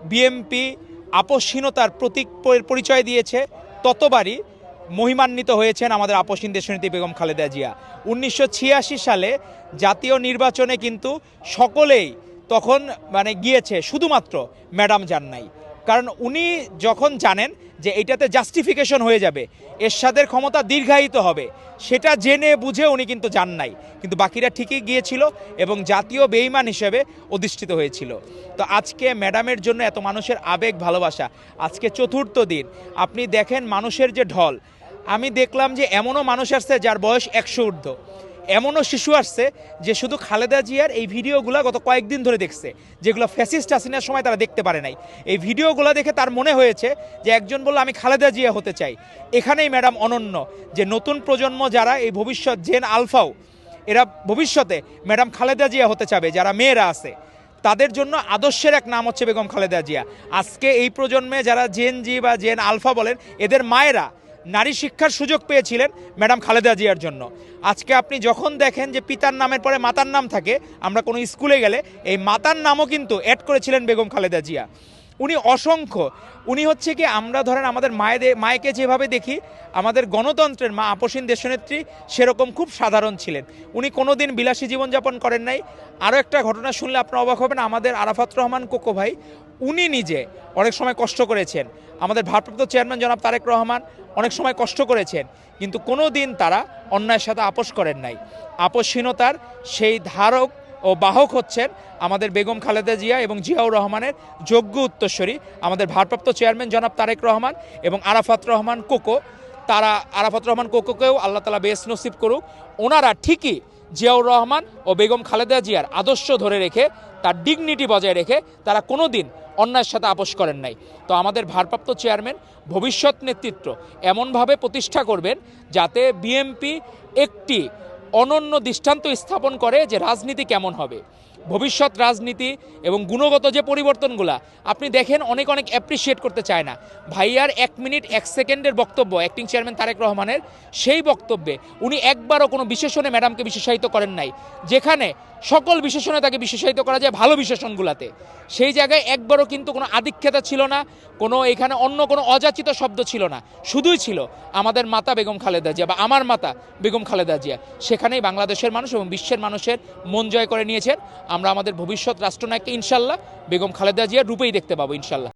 BNP আপসহীনতার প্রতীক পরিচয় দিয়েছে, ততবারই মহিমান্বিত হয়েছেন আমাদের আপসহীন দেশনেত্রী বেগম খালেদা জিয়া। 1986 সালে জাতীয় নির্বাচনে কিন্তু সকলেই তখন গিয়েছে, শুধুমাত্র ম্যাডাম যান নাই। কারণ উনি যখন জানেন যে এটাতে জাস্টিফিকেশন হয়ে যাবে, এরশাদের ক্ষমতা দীর্ঘায়িত হবে, সেটা জেনে বুঝে উনি কিন্তু যান নাই, কিন্তু বাকিরা ঠিকই গিয়েছিল এবং জাতীয় বেঈমান হিসেবে অধিষ্ঠিত হয়েছিল। তো আজকে ম্যাডামের জন্য এত মানুষের আবেগ ভালোবাসা, আজকে চতুর্থ দিন আপনি দেখেন মানুষের যে ঢল। আমি দেখলাম যে এমনও মানুষ আসছে যার বয়স 100 ঊর্ধ্ব, এমনও শিশু আসছে যে শুধু খালেদা জিয়ার এই ভিডিওগুলো গত কয়েকদিন ধরে দেখছে, যেগুলো ফ্যাসিস্ট হাসিনার সময় তারা দেখতে পারে নাই। এই ভিডিওগুলো দেখে তার মনে হয়েছে যে একজন বলল আমি খালেদা জিয়া হতে চাই। এখানেই ম্যাডাম অনন্য, যে নতুন প্রজন্ম যারা এই ভবিষ্যৎ জেন আলফাও, এরা ভবিষ্যতে ম্যাডাম খালেদা জিয়া হতে চাবে। যারা মেয়েরা আছে তাদের জন্য আদর্শের এক নাম হচ্ছে বেগম খালেদা জিয়া। আজকে এই প্রজন্মে যারা জেন জি বা জেন আলফা বলেন, এদের মায়েরা নারী শিক্ষার সুযোগ পেয়েছিলেন ম্যাডাম খালেদা জিয়ার জন্য। আজকে আপনি যখন দেখেন যে পিতার নামের পরে মাতার নাম থাকে, আমরা কোনো স্কুলে গেলে এই মাতার নামও কিন্তু অ্যাড করেছিলেন বেগম খালেদা জিয়া। উনি অসংখ্য, উনি হচ্ছে কি, আমরা ধরেন আমাদের মায়েকে যেভাবে দেখি, আমাদের গণতন্ত্রের মা আপসীন দেশনেত্রী সেরকম খুব সাধারণ ছিলেন। উনি কোনো দিন বিলাসী জীবনযাপন করেন নাই। আরও একটা ঘটনা শুনলে আপনারা অবাক হবেন, আমাদের আরাফাত রহমান কোকো ভাই, উনি নিজে অনেক সময় কষ্ট করেছেন। আমাদের ভারপ্রাপ্ত চেয়ারম্যান জনাব তারেক রহমান অনেক সময় কষ্ট করেছেন, কিন্তু কোনো দিন তারা অন্যায়ের সাথে আপোষ করেন নাই। আপসহীনতার সেই ধারক ও বাহক হচ্ছেন আমাদের বেগম খালেদা জিয়া এবং জিয়াউর রহমানের যোগ্য উত্তরসূরি আমাদের ভারপ্রাপ্ত চেয়ারম্যান জনাব তারেক রহমান এবং আরাফাত রহমান কোকো। তারা আরাফাত রহমান কোকোকেও আল্লাহ তাআলা বেহেশত নসিব করুক। ওনারা ঠিকই জিয়াউর রহমান ও বেগম খালেদা জিয়ার আদর্শ ধরে রেখে, তার ডিগনিটি বজায় রেখে তারা কোনো দিন অন্যায়ের সাথে আপোষ করেন নাই। তো আমাদের ভারপ্রাপ্ত চেয়ারম্যান ভবিষ্যৎ নেতৃত্ব এমনভাবে প্রতিষ্ঠা করবেন যাতে বিএনপি একটি অনন্য দৃষ্টান্ত স্থাপন করে যে রাজনীতি কেমন হবে, ভবিষ্যৎ রাজনীতি এবং গুণগত যে পরিবর্তনগুলা আপনি দেখেন অনেক অ্যাপ্রিসিয়েট করতে চায় না। ভাইয়ার 1 মিনিট 1 সেকেন্ডের বক্তব্য অ্যাক্টিং চেয়ারম্যান তারেক রহমানের, সেই বক্তব্যে উনি একবারও কোনো বিশেষণে ম্যাডামকে বিশেষায়িত করেন নাই, যেখানে সকল বিশেষণে তাকে বিশেষায়িত করা যায় ভালো বিশেষণগুলাতে। সেই জায়গায় একবারও কিন্তু কোনো আধিক্যতা ছিল না, কোনো এখানে অন্য কোনো অযাচিত শব্দ ছিল না, শুধুই ছিল আমাদের মাতা বেগম খালেদা জিয়া বা আমার মাতা বেগম খালেদা জিয়া। সেখানেই বাংলাদেশের মানুষ এবং বিশ্বের মানুষের মন জয় করে নিয়েছেন। আমরা আমাদের ভবিষ্যৎ রাষ্ট্রনায়ককে ইনশাল্লাহ বেগম খালেদা জিয়ার রূপেই দেখতে পাবো ইনশাল্লাহ।